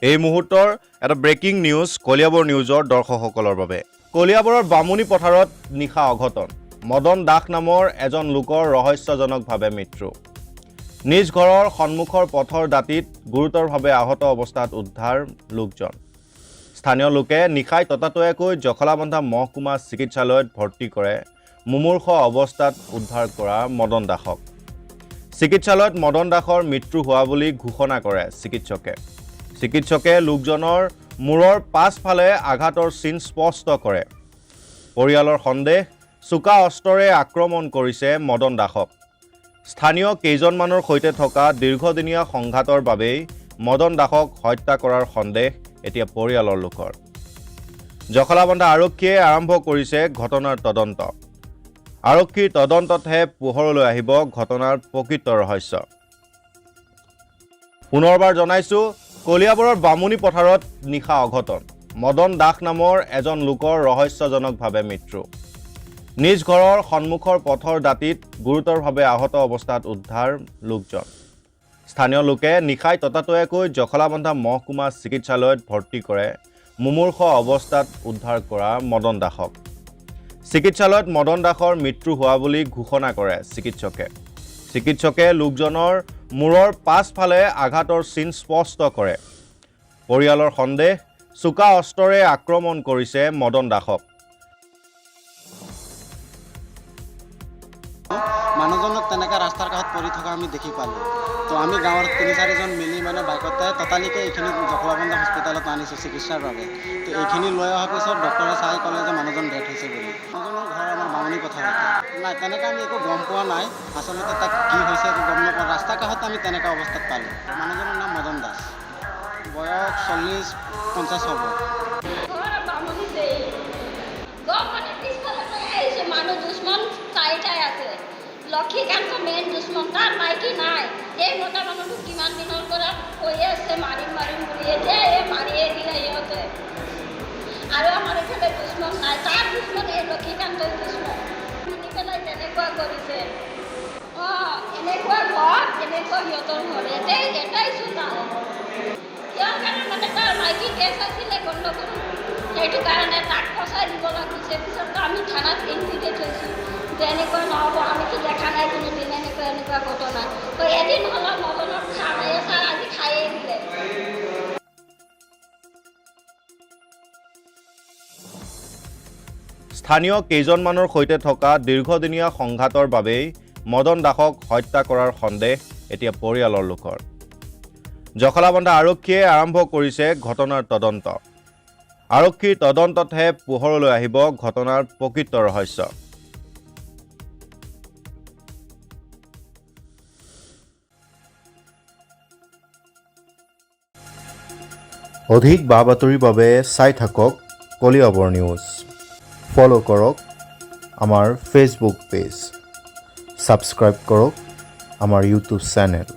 এই মুহূৰ্তৰ এটা ব্ৰেকিং নিউজ কলিয়াবৰ নিউজৰ দৰ্শকসকলৰ বাবে। কলিয়াবৰৰ বামুণী পথাৰত নিশা অঘটন। মদন দাস নামৰ এজন লোকৰ ৰহস্যজনকভাৱে মৃত্যু। নিজ ঘৰৰ সন্মুখৰ পথৰ দাঁতিত গুৰুতৰভাৱে আহত অৱস্থাত উদ্ধাৰ লোকজন। স্থানীয় লোকে নিশাই ততাতৈয়াকৈ জখলাবন্ধা মহকুমা চিকিৎসালয়ত ভৰ্তি কৰে মুমূৰ্ষ অৱস্থাত উদ্ধাৰ কৰা মদন দাসক। চিকিৎসালয়ত মদন দাসৰ মৃত্যু হোৱা বুলি ঘোষণা কৰে চিকিৎসকে। চিকিৎসকে লোকজনৰ মূৰৰ পাছফালে আঘাতৰ চিন স্পষ্ট কৰে। পৰিয়ালৰ সন্দেহ চোকা অস্ত্ৰৰে আক্ৰমণ কৰিছে মদন দাসক। স্থানীয় কেইজনমানৰ সৈতে থকা দীৰ্ঘদিনীয়া সংঘাতৰ বাবেই মদন দাসক হত্যা কৰাৰ সন্দেহ এতিয়া পৰিয়ালৰ লোকৰ। জখলাবন্ধা আৰক্ষীয়ে আৰম্ভ কৰিছে ঘটনাৰ তদন্ত। আৰক্ষীৰ তদন্ততহে পোহৰলৈ আহিব ঘটনাৰ প্ৰকৃত ৰহস্য। পুনৰবাৰ জনাইছো, কলিয়াবৰৰ বামুণী পথাৰত নিশা অঘটন। মদন দাস নামৰ এজন লোকৰ ৰহস্যজনকভাৱে মৃত্যু। নিজ ঘৰৰ সন্মুখৰ পথৰ দাঁতিত গুৰুতৰভাৱে আহত অৱস্থাত উদ্ধাৰ লোকজন। স্থানীয় লোকে নিশাই ততাতৈয়াকৈ জখলাবন্ধা মহকুমা চিকিৎসালয়ত ভৰ্তি কৰে মুমূৰ্ষ অৱস্থাত উদ্ধাৰ কৰা মদন দাসক। চিকিৎসালয়ত মদন দাসৰ মৃত্যু হোৱা বুলি ঘোষণা কৰে চিকিৎসকে। চিকিৎসকে লোকজনৰ মূৰৰ পাছফালে আঘাতৰ চিন স্পষ্ট কৰে। পৰিয়ালৰ সন্দেহ চোকা অস্ত্ৰৰে আক্ৰমণ কৰিছে মদন দাসক। মানুহজনক তেনেকৈ ৰাস্তাৰ কাষত পৰি থকা আমি দেখি পালোঁ। তো আমি গাঁৱৰ ৩-৪জন মিলি বাইকতে ততালিকে এইখিনি জখলাবন্ধা হস্পিটেলত আনিছোঁ চিকিৎসাৰ বাবে। তো এইখিনি লৈ অহাৰ পিছত ডক্টৰে চাই ক'লে যে মানুহজন ডেথ হৈছে বুলি। মানুহজনৰ ঘৰ আমাৰ বামুণী পথাৰতে। নাই, তেনেকৈ আমি একো গম পোৱা নাই। আচলতে তাক কি হৈছে একো গম নাপাওঁ। ৰাস্তাৰ কাষত আমি তেনেকুৱা অৱস্থাত পালোঁ। মানুহজনৰ নাম মদন দাস, বয়স 40-50 হ'ব। লক্ষীকান্ত মেইন দুশ্মন, তাৰ মাইকী নাই। এই মতা মানুহটো কিমান দিনৰ পৰা কৈ আছে মাৰিম মাৰিম বুলি, এতিয়া এই মাৰিয়ে দিলে সিহঁতে। আৰু আমাৰ এইফালে দুশ্মন নাই, তাৰ দুশ্মন এই লক্ষীকান্তৰ দুশ্মন। শুনি পেলাই তেনেকুৱা কৰিছে। এনেকুৱা ঘৰ, এনেকুৱা সিহঁতৰ ঘৰ, এটাই চোতাল। ইয়াৰ কাৰণে তাৰ মাইকী কেছ আছিলে গণ্ডগোল, সেইটো কাৰণে তাক ফচাই দিব লাগিছে। পিছত আমি থানাত এন্ট্ৰি দি থৈছোঁ। এনেকুৱা নহ'ব, আমিতো দেখা নাই কোনোদিন এনেকুৱা ঘটনা। তো এদিন হ'লেও মদনৰ খাই ছাৰ আজি খায়ে দিলে। স্থানীয় কেইজনমানৰ সৈতে থকা দীৰ্ঘদিনীয়া সংঘাতৰ বাবেই মদন দাসক হত্যা কৰাৰ সন্দেহ এতিয়া পৰিয়ালৰ লোকৰ। জখলাবন্ধা আৰক্ষীয়ে আৰম্ভ কৰিছে ঘটনাৰ তদন্ত। আৰক্ষীৰ তদন্ততহে পোহৰলৈ আহিব ঘটনাৰ প্ৰকৃত ৰহস্য। অধিক বা বাতৰিৰ বাবে চাই থাকক কলিয়াবৰ নিউজ। ফ'ল' কৰক আমাৰ ফেচবুক পেজ, ছাবস্ক্ৰাইব কৰক আমাৰ ইউটিউব চেনেল।